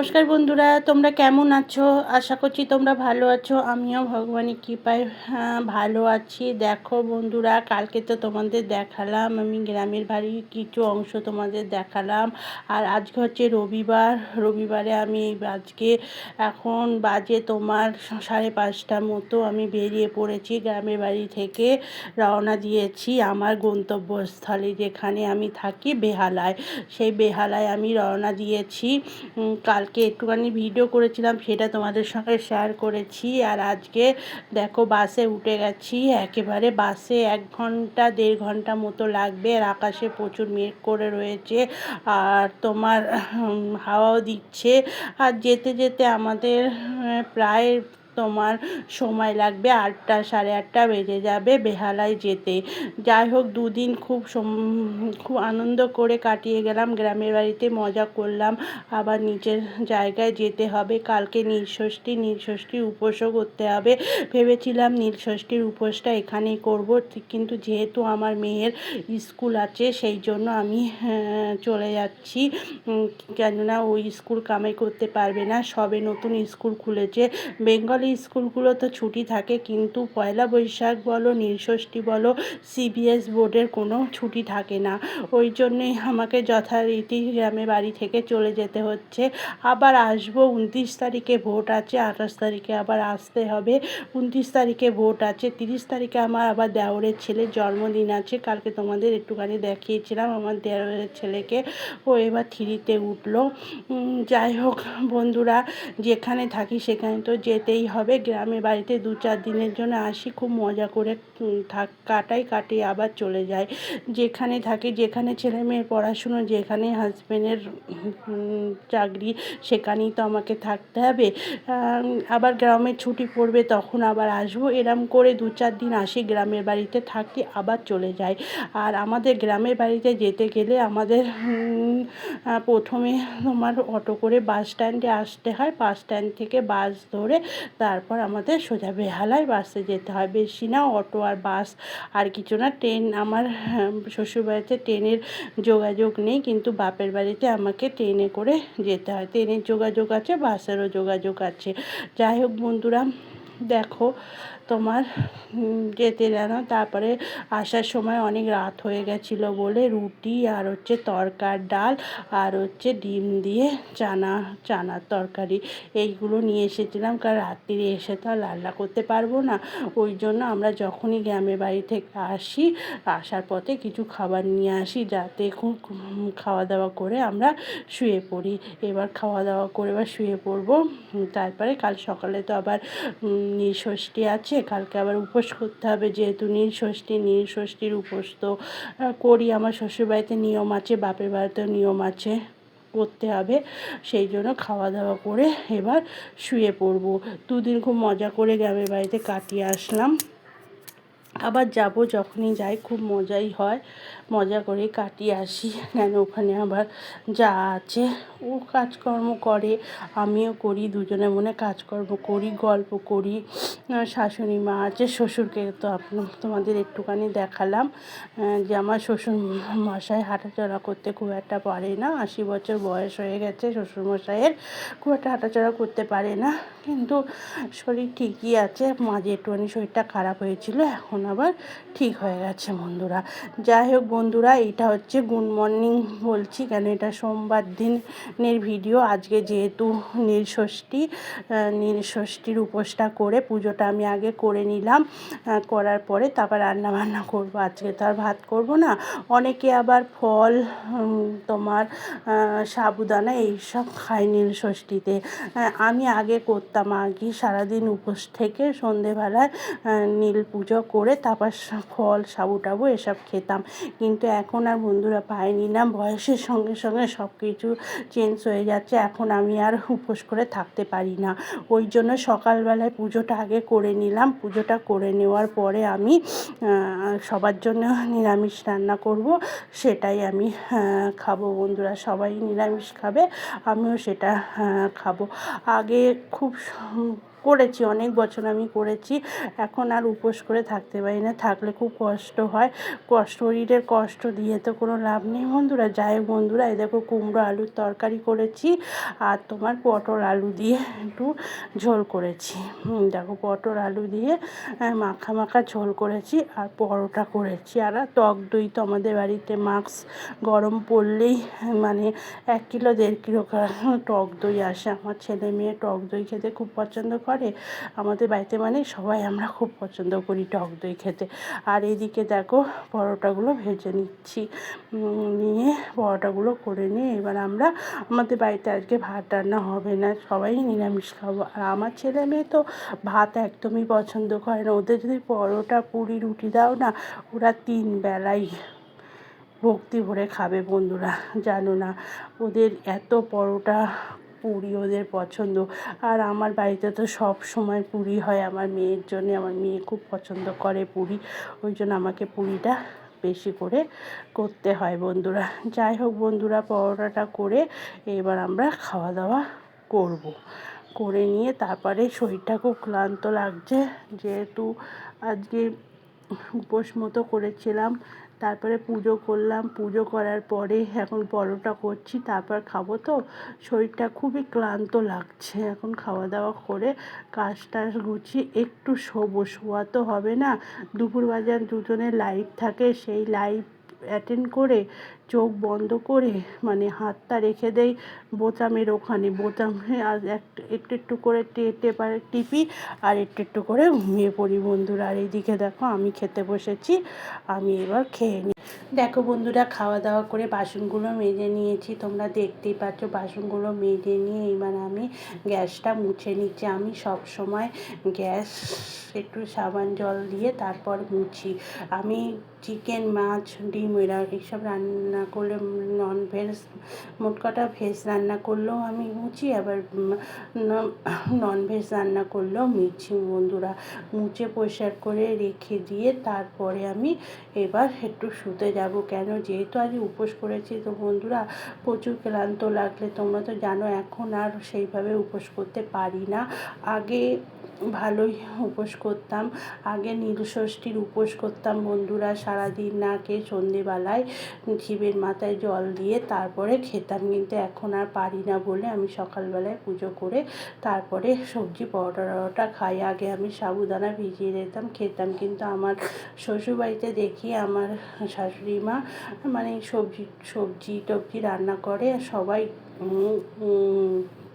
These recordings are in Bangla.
নমস্কার বন্ধুরা, তোমরা কেমন আছো? আশা করছি তোমরা ভালো আছো। আমিও ভগবানের কৃপায় ভালো আছি। দেখো বন্ধুরা, কালকে তো তোমাদের দেখালাম আমি গ্রামের বাড়ির কিছু অংশ তোমাদের দেখালাম। আর আজকে হচ্ছে রবিবার। রবিবারে আমি আজকে এখন বাজে তোমার 5:30টার মতো আমি বেরিয়ে পড়েছি গ্রামের বাড়ি থেকে। রওনা দিয়েছি আমার গন্তব্যস্থলে, যেখানে আমি থাকি বেহালায়। সেই বেহালায় আমি রওনা দিয়েছি। কালকে একটুখানি ভিডিও করেছিলাম, সেটা তোমাদের সঙ্গে শেয়ার করেছি। আর আজকে দেখো বাসে উঠে গেছি। একেবারে বাসে 1 ঘন্টা 1.5 ঘন্টা মতো লাগবে। আর আকাশে প্রচুর মেঘ করে রয়েছে, আর তোমার হাওয়াও দিচ্ছে। আর যেতে যেতে আমাদের প্রায় তোমার সময় লাগবে 8টা 8:30 বেজে যাবে বেহালায় যেতে। যাই হোক, দুদিন খুব আনন্দ করে কাটিয়ে গেলাম গ্রামের বাড়িতে, মজা করলাম। আবার নিজের জায়গায় যেতে হবে। কালকে নীলষষ্ঠীর উপোসও করতে হবে। ভেবেছিলাম নীলষষ্ঠীর উপোসটা এখানেই করব, কিন্তু যেহেতু আমার মেয়ের স্কুল আছে সেই জন্য আমি চলে যাচ্ছি। কেননা ওই স্কুল কামাই করতে পারবে না। সবে নতুন স্কুল খুলেছে। বেঙ্গলি স্কুলগুলো তো ছুটি থাকে, কিন্তু পয়লা বৈশাখ বলো, নীলষষ্ঠী বলো, CBS বোর্ডের কোনো ছুটি থাকে না। ওই জন্যেই আমাকে যথারীতি গ্রামে বাড়ি থেকে চলে যেতে হচ্ছে। আবার আসবো 29 তারিখে ভোট আছে, 28 তারিখে আবার আসতে হবে। 29 তারিখে ভোট আছে, 30 তারিখে আমার আবার দেওরের ছেলের জন্মদিন আছে। কালকে তোমাদের একটুখানি দেখিয়েছিলাম আমার দেওরের ছেলেকে। ও এবার 3তে উঠলো। যাই হোক বন্ধুরা, যেখানে থাকি সেখানে তো যেতেই হবে। গ্রামে বাড়িতে 2-4 দিনের জন্য আসি, খুব মজা করে কাটিয়ে আবার চলে যাই। যেখানে থাকি, যেখানে ছেলে মেয়ের পড়াশুনো, যেখানে হাজবেন্ডের চাকরি, সেখানেই তো আমাকে থাকতে হবে। আবার গ্রামের ছুটি পড়বে তখন আবার আসবো। এরম করে 2-4 দিন আসি, গ্রামের বাড়িতে থাকি, আবার চলে যাই। আর আমাদের গ্রামের বাড়িতে যেতে গেলে আমাদের প্রথমে তোমার অটো করে বাস স্ট্যান্ডে আসতে হয়। বাস স্ট্যান্ড থেকে বাস ধরে তারপর আমাদের সোজা বেহালায় বাসে যেতে হয়। বেশি না, অটো আর বাস আর কিছু না। ট্রেন আমার শ্বশুরবাড়িতে ট্রেনের যোগাযোগ নেই, কিন্তু বাপের বাড়িতে আমাকে ট্রেনে করে যেতে হয়। ট্রেনের যোগাযোগ আছে, বাসেরও যোগাযোগ আছে। যাই হোক বন্ধুরা, দেখো তোমার যেতে জানো, তারপরে আসার সময় অনেক রাত হয়ে গেছিলো বলে রুটি আর হচ্ছে তরকার ডাল আর হচ্ছে ডিম দিয়ে চানার তরকারি এইগুলো নিয়ে এসেছিলাম। কারণ রাত্রিরে এসে তো আর রান্না করতে পারবো না। ওই জন্য আমরা যখনই গ্রামের বাড়ি থেকে আসি, আসার পথে কিছু খাবার নিয়ে আসি, যাতে খুব খাওয়া দাওয়া করে আমরা শুয়ে পড়ি। এবার খাওয়া দাওয়া করে এবার শুয়ে পড়বো। তারপরে কাল সকালে তো আবার নীলষষ্ঠী আছে। কালকে আবার উপোস করতে হবে, যেহেতু নীলষষ্ঠীর উপোস তো করি। আমার শ্বশুরবাড়িতে নিয়ম আছে, বাপের বাড়িতেও নিয়ম আছে, করতে হবে। সেই জন্য খাওয়া দাওয়া করে এবার শুয়ে পড়বো। 2 দিন খুব মজা করে গ্রামের বাড়িতে কাটিয়ে আসলাম। আবার যাব, যখনই যাই খুব মজাই হয়, মজা করে কাটিয়ে আসি। কেন ওখানে আবার যা আছে ও কাজকর্ম করে, আমিও করি, দুজনে মনে কাজকর্ম করি, গল্প করি। শাশুড়ি মা আছে, শ্বশুরকে তো তোমাদের একটুখানি দেখালাম যে আমার শ্বশুর মশাই হাঁটাচলা করতে খুব একটা পারে না। 80 বছর বয়স হয়ে গেছে শ্বশুরমশাইয়ের, খুব একটা হাঁটাচলা করতে পারে না, কিন্তু শরীর ঠিকই আছে। মাঝে একটুখানি শরীরটা খারাপ হয়েছিল, এখন আবার ঠিক হয়ে গেছে বন্ধুরা। যাই হোক বন্ধুরা, এটা হচ্ছে গুড মর্নিং বলছি, কেন এটা সোমবার দিনের ভিডিও। আজকে যেহেতু নীলষষ্ঠীর উপোসটা করে পুজোটা আমি আগে করে নিলাম। করার পরে তারপর রান্নাবান্না করবো। আজকে তো আর ভাত করবো না। অনেকে আবার ফল, তোমার সাবুদানা এইসব খায় নীলষষ্ঠীতে। আমি আগে করতাম, আগে সারাদিন উপোস থেকে সন্ধেবেলায় নীল পুজো করে তারপর ফল সাবু টাবু এসব খেতাম। কিন্তু এখন আর বন্ধুরা পাইনি না, বয়সের সঙ্গে সঙ্গে সব কিছু চেঞ্জ হয়ে যাচ্ছে। এখন আমি আর উপোস করে থাকতে পারি না। ওই জন্য সকালবেলায় পুজোটা আগে করে নিলাম। পুজোটা করে নেওয়ার পরে আমি সবার জন্য নিরামিষ রান্না করব, সেটাই আমি খাবো বন্ধুরা। সবাই নিরামিষ খাবে, আমিও সেটা খাবো। আগে খুব করেছি, অনেক বছর আমি করেছি। এখন আর উপোস করে থাকতে পারি না, থাকলে খুব কষ্ট হয়। শরীরের কষ্ট দিয়ে তো কোনো লাভ নেই বন্ধুরা। যাই হোক বন্ধুরা, এই দেখো কুমড়ো আলুর তরকারি করেছি আর তোমার পটল আলু দিয়ে একটু ঝোল করেছি। দেখো পটল আলু দিয়ে মাখা মাখা ঝোল করেছি আর পরোটা করেছি। আর টক দই তো আমাদের বাড়িতে মাস্ক, গরম পড়লেই মানে 1 কিলো 1.5 কিলো টক দই আসে। আমার ছেলে মেয়ে টক দই খেতে খুব পছন্দ করে। আমাদের বাড়িতে মানে সবাই আমরা খুব পছন্দ করি টক দই খেতে। আর এইদিকে দেখো পরোটাগুলো ভেজে নিচ্ছি, নিয়ে পরোটাগুলো করে নিয়ে এবার আমরা, আমাদের বাড়িতে আজকে ভাত রান্না হবে না, সবাই নিরামিষ খাবো। আর আমার ছেলে মেয়ে তো ভাত একদমই পছন্দ করে না। ওদের যদি পরোটা পুরি রুটি দাও না, ওরা 3 বেলাই ভক্তি ভরে খাবে বন্ধুরা। জানো না, ওদের এত পরোটা পুরি ওদের পছন্দ। আর আমার বাড়িতে তো সব সময় পুরি হয় আমার মেয়ের জন্যে। আমার মেয়ে খুব পছন্দ করে পুরি, ওই জন্য আমাকে পুরিটা বেশি করে করতে হয় বন্ধুরা। যাই হোক বন্ধুরা, পরোটাটা করে এবার আমরা খাওয়া দাওয়া করব। করে নিয়ে তারপরে শরীরটা খুব ক্লান্ত লাগছে, যেহেতু আজকে উপোস মতো করেছিলাম। তারপরে পুজো করলাম, পুজো করার পরে এখন পরোটা করছি, তারপর খাবো। তো শরীরটা খুবই ক্লান্ত লাগছে। এখন খাওয়া দাওয়া করে কাজ টাজ গুছিয়ে একটু শোবো, শোয়া তো হবে না। দুপুর বাজার দুজনের লাইভ থাকে, সেই লাইভ অ্যাটেন্ড করে চোখ বন্ধ করে মানে হাতটা রেখে দেই বোতামের ওখানে, বোতামে আর একটু একটু করে টিপি আর একটু একটু করে ঘুমিয়ে পড়ি বন্ধুরা। আর এইদিকে দেখো আমি খেতে বসেছি, আমি এবার খেয়ে নিই। দেখো বন্ধুরা, খাওয়া দাওয়া করে বাসনগুলো মেজে নিয়েছি, তোমরা দেখতেই পাচ্ছ। বাসনগুলো মেজে নিয়ে এবার আমি গ্যাসটা মুছে নিচ্ছি। আমি সব সময় গ্যাস একটু সাবান জল দিয়ে তারপর মুছি। আমি চিকেন, মাছ, ডিম এইসব রান্না করলে, ননভেজ, মোট কটা ভেজ রান্না করলেও আমি মুছি, আবার ননভেজ রান্না করলেও মুছি বন্ধুরা। মুছে পরিষ্কার করে রেখে দিয়ে তারপরে আমি এবার একটু শুতে যাব। কেন, যেহেতু আজ উপোস করেছি তো বন্ধুরা, প্রচুর ক্লান্ত লাগলে, তোমরা তো জানো এখন আর সেইভাবে উপোস করতে পারি না। আগে ভালোই উপোস করতাম, আগে নীলষষ্ঠীর উপোস করতাম বন্ধুরা, সারাদিন না খেয়ে সন্ধেবেলায় শিবের মাথায় জল দিয়ে তারপরে খেতাম। কিন্তু এখন আর পারি না বলে আমি সকালবেলায় পুজো করে তারপরে সবজি পরোটা খাই। আগে আমি সাবুদানা ভিজিয়ে দিতাম, খেতাম। কিন্তু আমার শ্বশুরবাড়িতে দেখি আমার শাশুড়ি মা মানে সবজি টবজি রান্না করে, সবাই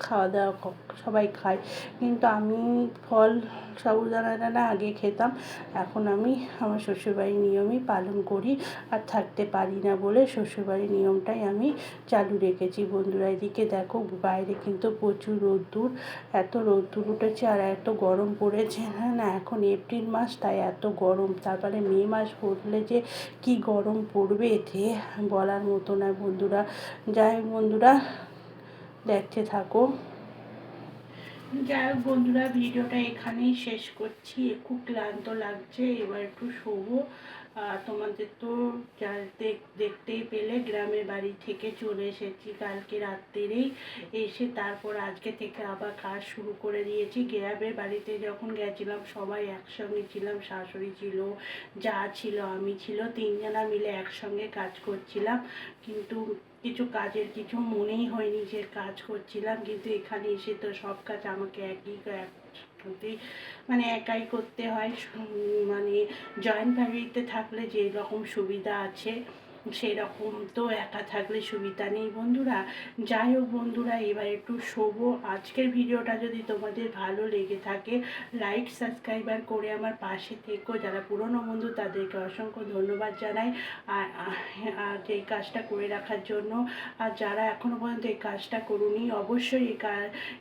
খাওয়া দাওয়া সবাই খায়। কিন্তু আমি ফল সাবুদানাটা না আগে খেতাম, এখন আমি আমার শ্বশুরবাড়ির নিয়মই পালন করি। আর থাকতে পারি না বলে শ্বশুরবাড়ির নিয়মটাই আমি চালু রেখেছি বন্ধুরা। এদিকে দেখো বাইরে কিন্তু প্রচুর রোদ্দুর, এত রোদ্দুর উঠেছে আর এত গরম পড়েছে না। এখন এপ্রিল মাস, তাই এত গরম। তারপরে মে মাস পড়লে যে কি গরম পড়বে এতে বলার মতো না বন্ধুরা। যাই হোক বন্ধুরা, দেখতে থাকো। যাই হোক বন্ধুরা, ভিডিওটা এখানেই শেষ করছি। খুব ক্লান্ত লাগছে, এবার একটু শোবো। তোমাদের তো দেখতেই পেলে গ্রামের বাড়ি থেকে চলে এসেছি কালকে রাত্রেই। এসে তারপর আজকে থেকে আবার কাজ শুরু করে দিয়েছি। গ্রামের বাড়িতে যখন গেছিলাম সবাই একসঙ্গে ছিলাম, শাশুড়ি ছিল, যা ছিল, আমি ছিল, 3 জনা মিলে একসঙ্গে কাজ করছিলাম। কিন্তু কাজের কিছু মনেই হয়নি যে কাজ করছিলাম। কিন্তু এখানে এসে তো সব কাজ আমাকে মানে একাই করতে হয়। মানে জয়েন্ট ফ্যামিলিতে থাকলে যে রকম সুবিধা আছে সেই রকম তো একা থাকলে সুবিধা নেই বন্ধুরা। যাই হোক বন্ধুরা, এবার একটু শোবো। আজকের ভিডিওটা যদি তোমাদের ভালো লেগে থাকে, লাইক সাবস্ক্রাইবার করে আমার পাশে থেকো। যারা পুরনো বন্ধু তাদেরকে অসংখ্য ধন্যবাদ জানাই আর এই কাজটা করে রাখার জন্য। আর যারা এখনও পর্যন্ত এই কাজটা করুনি, অবশ্যই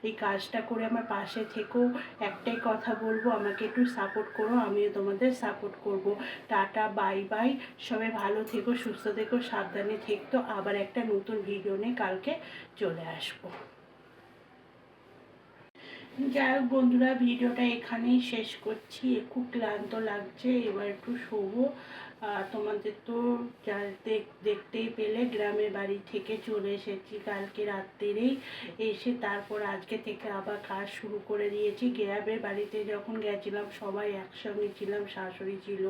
এই কাজটা করে আমার পাশে থেকো। একটাই কথা বলবো, আমাকে একটু সাপোর্ট করো, আমিও তোমাদের সাপোর্ট করব। Tata, bye bye. সবাই ভালো থেকো, সুস্থ থেকো, সাবধানে থেকো। আবার একটা নতুন ভিডিও নিয়ে কালকে চলে আসবো। যাই হোক বন্ধুরা, ভিডিওটা এখানেই শেষ করছি। খুব ক্লান্ত লাগছে, এবার একটু শোবো। তোমাদের তো দেখতেই পেলে গ্রামের বাড়ি থেকে চলে এসেছি কালকে রাত্রেই। এসে তারপর আজকে থেকে আবার কাজ শুরু করে দিয়েছি। গ্রামের বাড়িতে যখন গেছিলাম সবাই একসঙ্গে ছিলাম, শাশুড়ি ছিল,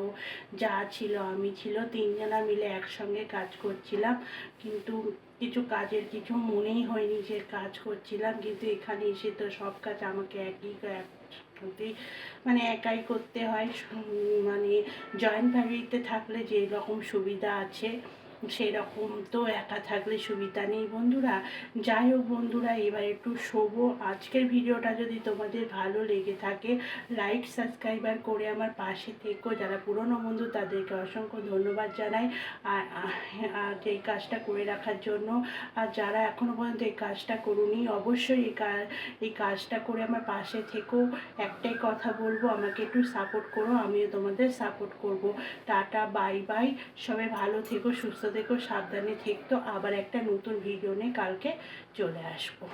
যা ছিল, আমি ছিল, তিনজনা মিলে একসঙ্গে কাজ করছিলাম। কিন্তু কাজের কিছু মনেই হয়নি যে কাজ করছিলাম, কিন্তু এখানে এসে তো সব কাজ আমাকে মানে একাই করতে হয়। মানে জয়েন্ট ফ্যামিলিতে থাকলে যে রকম সুবিধা আছে সেই রকম তো একা থাকলে সুবিধা নেই বন্ধুরা। যাই হোক বন্ধুরা, এবার একটু শোবো। আজকের ভিডিওটা যদি তোমাদের ভালো লেগে থাকে লাইক সাবস্ক্রাইবার করে আমার পাশে থেকো। যারা পুরনো বন্ধু তাদেরকে অসংখ্য ধন্যবাদ জানাই আর এই কাজটা করে রাখার জন্য। আর যারা এখনও পর্যন্ত এই কাজটা করুনি অবশ্যই এই কাজটা করে আমার পাশে থেকো। একটাই কথা বলবো, আমাকে একটু সাপোর্ট করো, আমিও তোমাদের সাপোর্ট করব। Tata, bye bye. সবাই ভালো থেকো, সুস্থ থেকো, সাবধানে থেকো। আবার একটা নতুন ভিডিও নিয়ে কালকে চলে আসবো।